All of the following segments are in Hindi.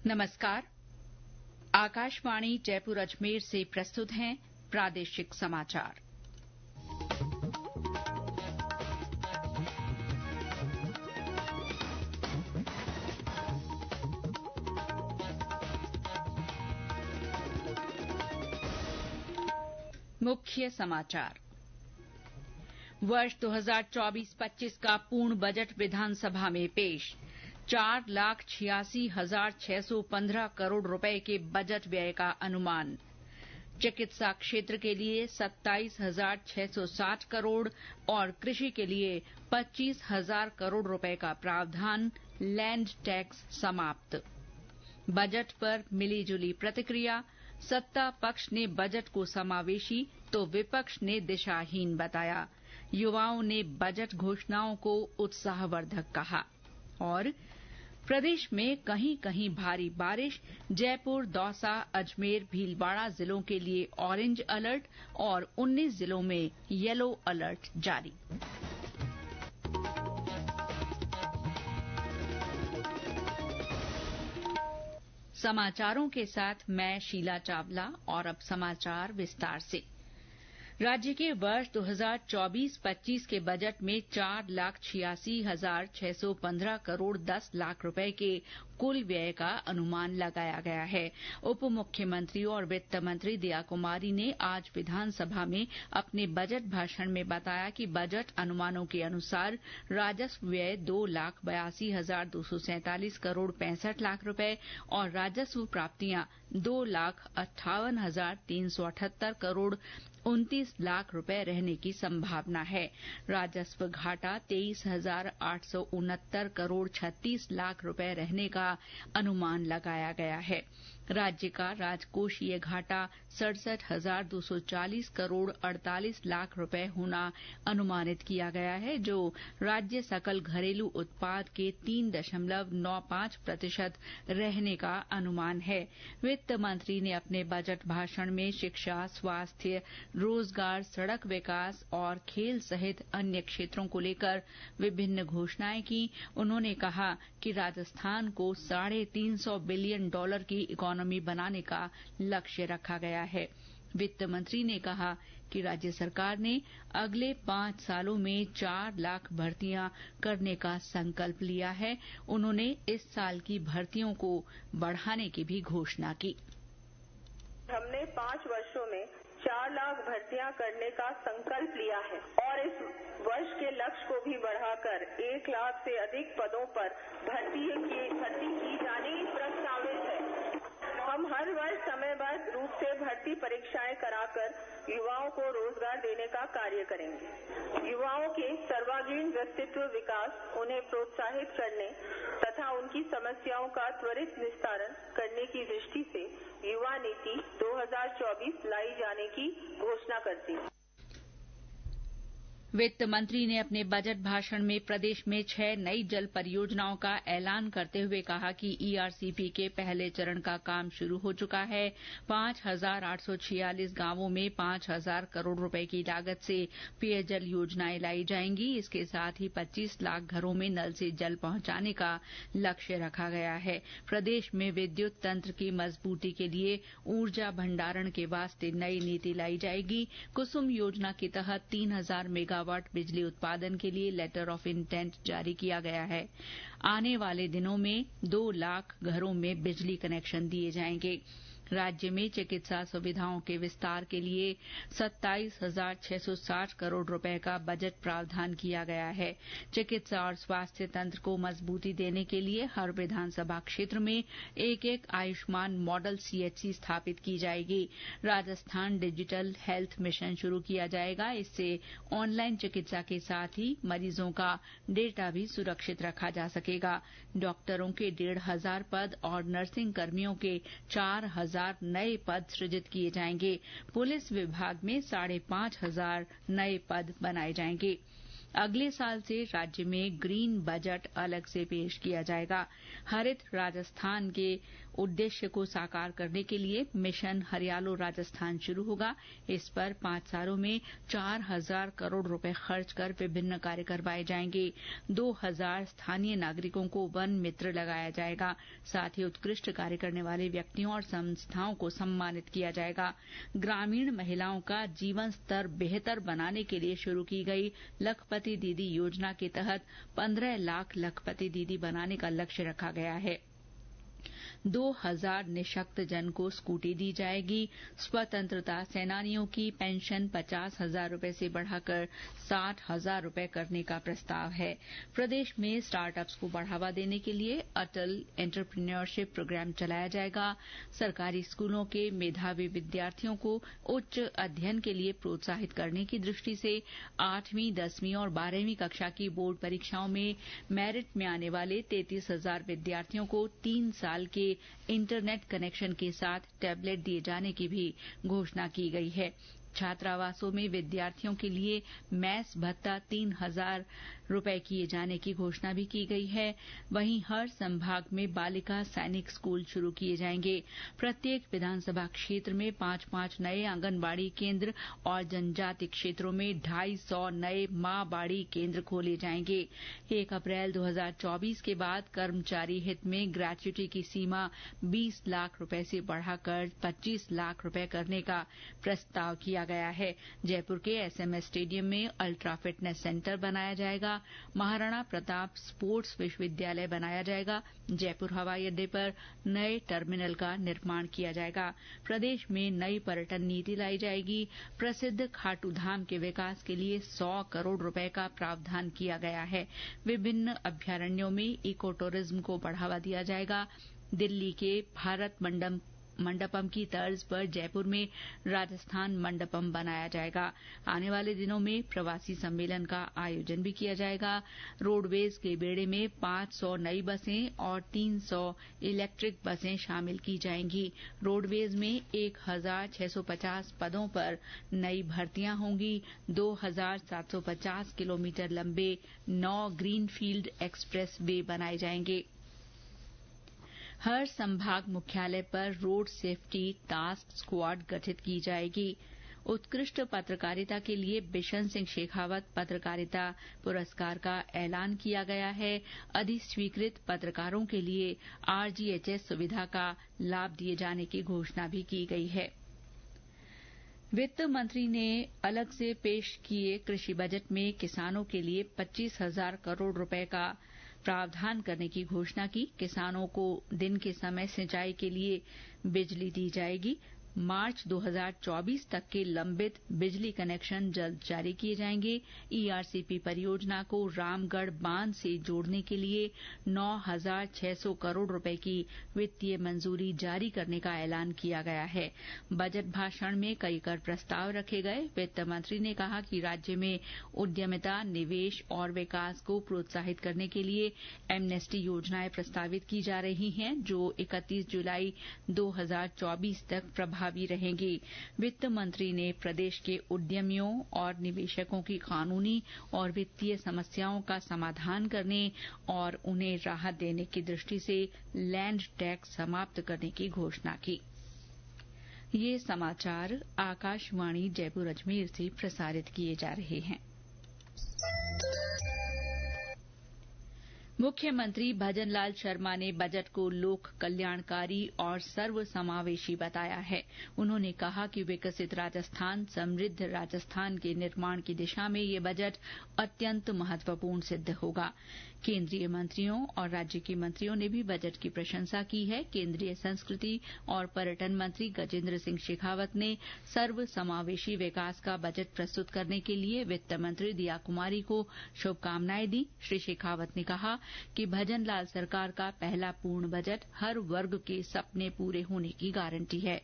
नमस्कार। आकाशवाणी जयपुर अजमेर से प्रस्तुत हैं प्रादेशिक समाचार। मुख्य समाचार। वर्ष 2024-25 का पूर्ण बजट विधानसभा में पेश। 4,86,615 करोड़ रुपए के बजट व्यय का अनुमान। चिकित्सा क्षेत्र के लिए 27,660 करोड़ और कृषि के लिए 25,000 करोड़ रुपए का प्रावधान। लैंड टैक्स समाप्त। बजट पर मिली जुली प्रतिक्रिया। सत्ता पक्ष ने बजट को समावेशी तो विपक्ष ने दिशाहीन बताया। युवाओं ने बजट घोषणाओं को उत्साहवर्धक कहा। और प्रदेश में कहीं कहीं भारी बारिश। जयपुर, दौसा, अजमेर, भीलवाड़ा जिलों के लिए ऑरेंज अलर्ट और 19 जिलों में येलो अलर्ट जारी। समाचारों के साथ मैं शीला चावला और अब समाचार विस्तार से। राज्य के वर्ष 2024-25 के बजट में 4,86,615 करोड़ 10 लाख रुपए के कुल व्यय का अनुमान लगाया गया है। उप मुख्यमंत्री और वित्त मंत्री दीया कुमारी ने आज विधानसभा में अपने बजट भाषण में बताया कि बजट अनुमानों के अनुसार राजस्व व्यय 2,82,247 करोड़ 65 लाख रुपए और राजस्व प्राप्तियां 2,58,378 करोड़ 29 लाख रुपए रहने की संभावना है। राजस्व घाटा 23,869 करोड़ 36 लाख रुपए रहने का अनुमान लगाया गया है। राज्य का राजकोषीय घाटा 67,240 करोड़ 48 लाख रुपए होना अनुमानित किया गया है, जो राज्य सकल घरेलू उत्पाद के 3.95% रहने का अनुमान है। वित्त मंत्री ने अपने बजट भाषण में शिक्षा, स्वास्थ्य, रोजगार, सड़क विकास और खेल सहित अन्य क्षेत्रों को लेकर विभिन्न घोषणाएं की। उन्होंने कहा कि राजस्थान को $350 बिलियन की इकोनॉमी बनाने का लक्ष्य रखा गया है। वित्त मंत्री ने कहा कि राज्य सरकार ने अगले 5 सालों में 4 लाख भर्तियां करने का संकल्प लिया है। उन्होंने इस साल की भर्तियों को बढ़ाने की भी घोषणा की। हमने 5 वर्षों में 4 लाख भर्तियां करने का संकल्प लिया है और इस वर्ष के लक्ष्य को भी बढ़ाकर 1 लाख से अधिक पदों पर भर्ती की जानी प्रस्तावित है। हम हर वर्ष समयबद्ध रूप से भर्ती परीक्षाएं कराकर युवाओं को रोजगार देने का कार्य करेंगे। युवाओं के सर्वांगीण व्यक्तित्व विकास, उन्हें प्रोत्साहित करने तथा उनकी समस्याओं का त्वरित निस्तारण करने की दृष्टि से युवा नीति 2024 लाई जाने की घोषणा करती है। वित्त मंत्री ने अपने बजट भाषण में प्रदेश में 6 नई जल परियोजनाओं का ऐलान करते हुए कहा कि ईआरसीपी के पहले चरण का काम शुरू हो चुका है। 5,846 गांवों में 5,000 करोड़ रुपए की लागत से पेयजल योजनाएं लाई जाएंगी। इसके साथ ही 25 लाख घरों में नल से जल पहुंचाने का लक्ष्य रखा गया है। प्रदेश में विद्युत तंत्र की मजबूती के लिए ऊर्जा भंडारण के वास्ते नई नीति लाई जाएगी। कुसुम योजना के तहत 3,000 मेगावाट बिजली उत्पादन के लिए लेटर ऑफ इंटेंट जारी किया गया है। आने वाले दिनों में 2 लाख घरों में बिजली कनेक्शन दिए जाएंगे। राज्य में चिकित्सा सुविधाओं के विस्तार के लिए 27,660 करोड़ रुपए का बजट प्रावधान किया गया है। चिकित्सा और स्वास्थ्य तंत्र को मजबूती देने के लिए हर विधानसभा क्षेत्र में एक आयुष्मान मॉडल सीएचसी स्थापित की जाएगी। राजस्थान डिजिटल हेल्थ मिशन शुरू किया जाएगा। इससे ऑनलाइन चिकित्सा के साथ ही मरीजों का डेटा भी सुरक्षित रखा जा सकेगा। डॉक्टरों के 1,500 पद और नर्सिंग कर्मियों के 4,000 नए पद सृजित किए जाएंगे। पुलिस विभाग में 5,500 नए पद बनाए जाएंगे। अगले साल से राज्य में ग्रीन बजट अलग से पेश किया जाएगा। हरित राजस्थान के उद्देश्य को साकार करने के लिए मिशन हरियालो राजस्थान शुरू होगा। इस पर 5 सालों में 4,000 करोड़ रुपए खर्च कर विभिन्न कार्य करवाए जाएंगे। 2,000 स्थानीय नागरिकों को वन मित्र लगाया जाएगा। साथ ही उत्कृष्ट कार्य करने वाले व्यक्तियों और संस्थाओं को सम्मानित किया जाएगा। ग्रामीण महिलाओं का जीवन स्तर बेहतर बनाने के लिए शुरू की गई लखपति दीदी योजना के तहत 15 लाख लखपति दीदी बनाने का लक्ष्य रखा गया है। 2,000 निःशक्त जन को स्कूटी दी जाएगी। स्वतंत्रता सेनानियों की पेंशन 50,000 रुपए से बढ़ाकर 60,000 रुपए करने का प्रस्ताव है। प्रदेश में स्टार्टअप्स को बढ़ावा देने के लिए अटल एंटरप्रेन्योरशिप प्रोग्राम चलाया जाएगा। सरकारी स्कूलों के मेधावी विद्यार्थियों को उच्च अध्ययन के लिए प्रोत्साहित करने की दृष्टि से 8वीं, 10वीं और 12वीं कक्षा की बोर्ड परीक्षाओं में मेरिट में आने वाले 33,000 विद्यार्थियों को 3 साल के इंटरनेट कनेक्शन के साथ टैबलेट दिए जाने की भी घोषणा की गई है। छात्रावासों में विद्यार्थियों के लिए मैस भत्ता 3,000 रुपए किए जाने की घोषणा भी की गई है। वहीं हर संभाग में बालिका सैनिक स्कूल शुरू किए जाएंगे। प्रत्येक विधानसभा क्षेत्र में 5-5 नए आंगनबाड़ी केंद्र और जनजाति क्षेत्रों में 250 नए मां बाड़ी केंद्र खोले जाएंगे। 1 अप्रैल 2024 के बाद कर्मचारी हित में ग्रेच्युटी की सीमा 20 लाख रुपए से बढ़ाकर 25 लाख रुपए करने का प्रस्ताव किया गया है। जयपुर के एसएमएस स्टेडियम में अल्ट्रा फिटनेस सेंटर बनाया जाएगा। महाराणा प्रताप स्पोर्ट्स विश्वविद्यालय बनाया जाएगा। जयपुर हवाई अड्डे पर नए टर्मिनल का निर्माण किया जाएगा। प्रदेश में नई पर्यटन नीति लाई जाएगी। प्रसिद्ध खाटू धाम के विकास के लिए 100 करोड़ रुपए का प्रावधान किया गया है। विभिन्न अभ्यारण्यों में इको टूरिज्म को बढ़ावा दिया जाएगा। दिल्ली के भारत मंडपम की तर्ज पर जयपुर में राजस्थान मंडपम बनाया जाएगा। आने वाले दिनों में प्रवासी सम्मेलन का आयोजन भी किया जाएगा। रोडवेज के बेड़े में 500 नई बसें और 300 इलेक्ट्रिक बसें शामिल की जाएंगी। रोडवेज में 1,650 पदों पर नई भर्तियां होंगी। 2,750 किलोमीटर लंबे 9 ग्रीनफील्ड एक्सप्रेस वे बनाए जाएंगे। हर संभाग मुख्यालय पर रोड सेफ्टी टास्क स्क्वाड गठित की जाएगी। उत्कृष्ट पत्रकारिता के लिए बिशन सिंह शेखावत पत्रकारिता पुरस्कार का ऐलान किया गया है। अधिस्वीकृत पत्रकारों के लिए आरजीएचएस सुविधा का लाभ दिए जाने की घोषणा भी की गई है। वित्त मंत्री ने अलग से पेश किए कृषि बजट में किसानों के लिए 25,000 करोड़ रुपए का प्रावधान करने की घोषणा की। किसानों को दिन के समय सिंचाई के लिए बिजली दी जाएगी। मार्च 2024 तक के लंबित बिजली कनेक्शन जल्द जारी किए जाएंगे। ईआरसीपी परियोजना को रामगढ़ बांध से जोड़ने के लिए 9,600 करोड़ रुपए की वित्तीय मंजूरी जारी करने का ऐलान किया गया है। बजट भाषण में कई कर प्रस्ताव रखे गए। वित्त मंत्री ने कहा कि राज्य में उद्यमिता, निवेश और विकास को प्रोत्साहित करने के लिए एमनेस्टी योजनाएं प्रस्तावित की जा रही हैं, जो 31 जुलाई 2024 तक प्रभावी रहेंगी। वित्त मंत्री ने प्रदेश के उद्यमियों और निवेशकों की कानूनी और वित्तीय समस्याओं का समाधान करने और उन्हें राहत देने की दृष्टि से लैंड टैक्स समाप्त करने की घोषणा की। ये समाचार आकाशवाणी जयपुर अजमेर से प्रसारित किए जा रहे हैं। मुख्यमंत्री भजनलाल शर्मा ने बजट को लोक कल्याणकारी और सर्वसमावेशी बताया है। उन्होंने कहा कि विकसित राजस्थान, समृद्ध राजस्थान के निर्माण की दिशा में ये बजट अत्यंत महत्वपूर्ण सिद्ध होगा। केंद्रीय मंत्रियों और राज्य के मंत्रियों ने भी बजट की प्रशंसा की है। केंद्रीय संस्कृति और पर्यटन मंत्री गजेंद्र सिंह शेखावत ने सर्वसमावेशी विकास का बजट प्रस्तुत करने के लिए वित्त मंत्री दिया कुमारी को शुभकामनाएं दी। श्री शेखावत ने कहा कि भजनलाल सरकार का पहला पूर्ण बजट हर वर्ग के सपने पूरे होने की गारंटी है।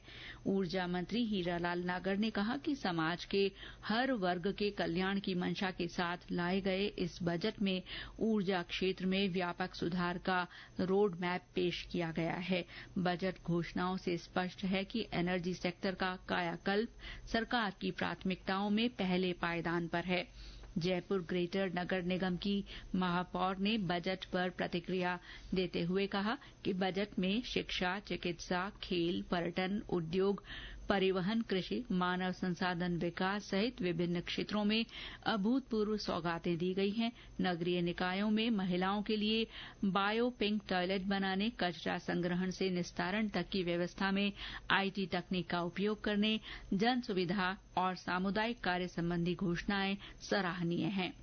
ऊर्जा मंत्री हीरालाल नागर ने कहा कि समाज के हर वर्ग के कल्याण की मंशा के साथ लाए गए इस बजट में ऊर्जा क्षेत्र में व्यापक सुधार का रोड मैप पेश किया गया है। बजट घोषणाओं से स्पष्ट है कि एनर्जी सेक्टर का कायाकल्प सरकार की प्राथमिकताओं में पहले पायदान पर है। जयपुर ग्रेटर नगर निगम की महापौर ने बजट पर प्रतिक्रिया देते हुए कहा कि बजट में शिक्षा, चिकित्सा, खेल, पर्यटन, उद्योग, परिवहन, कृषि, मानव संसाधन विकास सहित विभिन्न क्षेत्रों में अभूतपूर्व सौगातें दी गई हैं। नगरीय निकायों में महिलाओं के लिए बायो पिंक टॉयलेट बनाने, कचरा संग्रहण से निस्तारण तक की व्यवस्था में आईटी तकनीक का उपयोग करने, जन सुविधा और सामुदायिक कार्य संबंधी घोषणाएं सराहनीय हैं।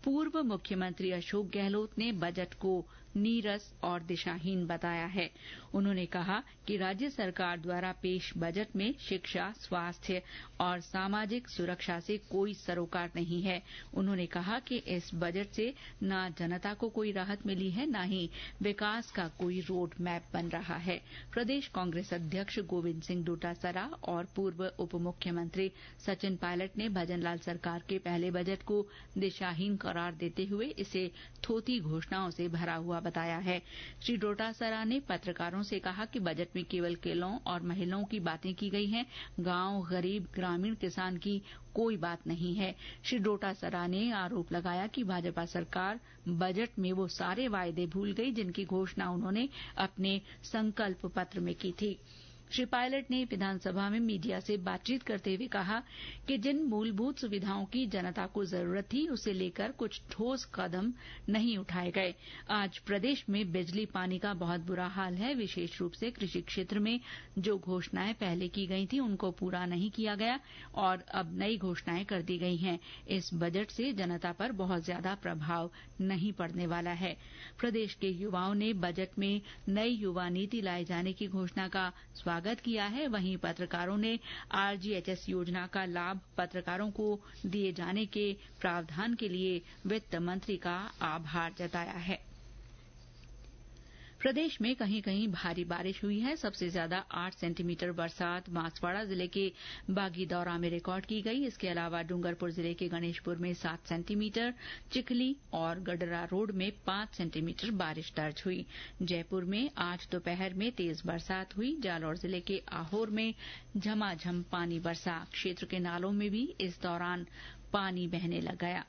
पूर्व मुख्यमंत्री अशोक गहलोत ने बजट को नीरस और दिशाहीन बताया है। उन्होंने कहा कि राज्य सरकार द्वारा पेश बजट में शिक्षा, स्वास्थ्य और सामाजिक सुरक्षा से कोई सरोकार नहीं है। उन्होंने कहा कि इस बजट से न जनता को कोई राहत मिली है, न ही विकास का कोई रोड मैप बन रहा है। प्रदेश कांग्रेस अध्यक्ष गोविंद सिंह डोटासरा और पूर्व उप मुख्यमंत्री सचिन पायलट ने भजनलाल सरकार के पहले बजट को दिशाहीन करार देते हुए इसे थोथी घोषणाओं से भरा हुआ बताया है। श्री डोटासरा ने पत्रकारों से कहा कि बजट में केवल किलों और महिलाओं की बातें की गई हैं। गांव, गरीब, ग्रामीण किसान की कोई बात नहीं है। श्री डोटासरा ने आरोप लगाया कि भाजपा सरकार बजट में वो सारे वायदे भूल गई जिनकी घोषणा उन्होंने अपने संकल्प पत्र में की थी। श्री पायलट ने विधानसभा में मीडिया से बातचीत करते हुए कहा कि जिन मूलभूत सुविधाओं की जनता को जरूरत थी उसे लेकर कुछ ठोस कदम नहीं उठाए गए। आज प्रदेश में बिजली पानी का बहुत बुरा हाल है। विशेष रूप से कृषि क्षेत्र में जो घोषणाएं पहले की गई थी उनको पूरा नहीं किया गया और अब नई घोषणाएं कर दी गई हैं। इस बजट से जनता पर बहुत ज्यादा प्रभाव नहीं पड़ने वाला है। प्रदेश के युवाओं ने बजट में नई युवा नीति लाए जाने की घोषणा का स्वागत किया है। वहीं पत्रकारों ने आरजीएचएस योजना का लाभ पत्रकारों को दिए जाने के प्रावधान के लिए वित्त मंत्री का आभार जताया है। प्रदेश में कहीं कहीं भारी बारिश हुई है। सबसे ज्यादा 8 सेंटीमीटर बरसात बांसवाड़ा जिले के बागीदौरा में रिकॉर्ड की गई। इसके अलावा डूंगरपुर जिले के गणेशपुर में 7 सेंटीमीटर, चिखली और गडरा रोड में 5 सेंटीमीटर बारिश दर्ज हुई। जयपुर में आज दोपहर में तेज बरसात हुई। जालौर जिले के आहोर में झमाझम पानी बरसा। क्षेत्र के नालों में भी इस दौरान पानी बहने लग गया।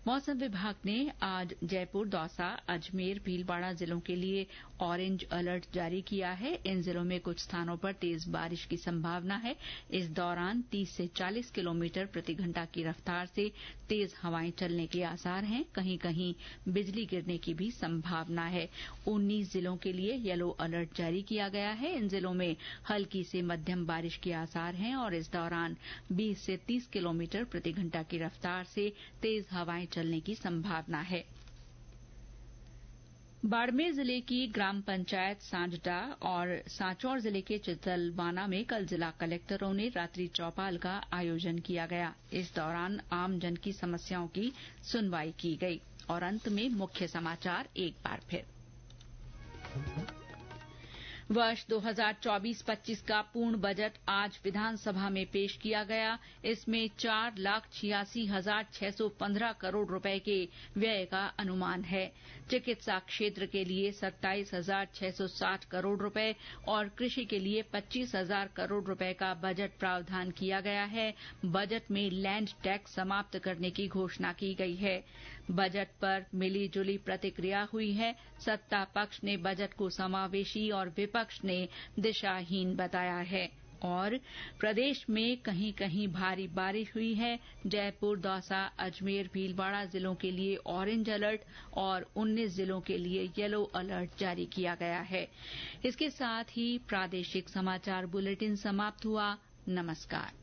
मौसम विभाग ने आज जयपुर, दौसा, अजमेर, भीलवाड़ा जिलों के लिए ऑरेंज अलर्ट जारी किया है। इन जिलों में कुछ स्थानों पर तेज बारिश की संभावना है। इस दौरान 30 से 40 किलोमीटर प्रति घंटा की रफ्तार से तेज हवाएं चलने के आसार हैं। कहीं कहीं बिजली गिरने की भी संभावना है। 19 जिलों के लिए येलो अलर्ट जारी किया गया है। इन जिलों में हल्की से मध्यम बारिश के आसार हैं और इस दौरान 20 से 30 किलोमीटर प्रति घंटा की रफ्तार से तेज हवाएं चलने की संभावना है। बाड़मेर जिले की ग्राम पंचायत सांजटा और सांचौर जिले के चितलवाना में कल जिला कलेक्टरों ने रात्रि चौपाल का आयोजन किया गया। इस दौरान आमजन की समस्याओं की सुनवाई की गई। और अंत में मुख्य समाचार एक बार फिर। वर्ष 2024-25 का पूर्ण बजट आज विधानसभा में पेश किया गया। इसमें 4,86,615 करोड़ रुपए के व्यय का अनुमान है। चिकित्सा क्षेत्र के लिए 27,660 करोड़ रुपए और कृषि के लिए 25,000 करोड़ रुपए का बजट प्रावधान किया गया है। बजट में लैंड टैक्स समाप्त करने की घोषणा की गई है। बजट पर मिली जुली प्रतिक्रिया हुई है। सत्ता पक्ष ने बजट को समावेशी और विपक्ष ने दिशाहीन बताया है। और प्रदेश में कहीं कहीं भारी बारिश हुई है। जयपुर, दौसा, अजमेर, भीलवाड़ा जिलों के लिए ऑरेंज अलर्ट और 19 जिलों के लिए येलो अलर्ट जारी किया गया है। इसके साथ ही प्रादेशिक समाचार बुलेटिन समाप्त हुआ। नमस्कार।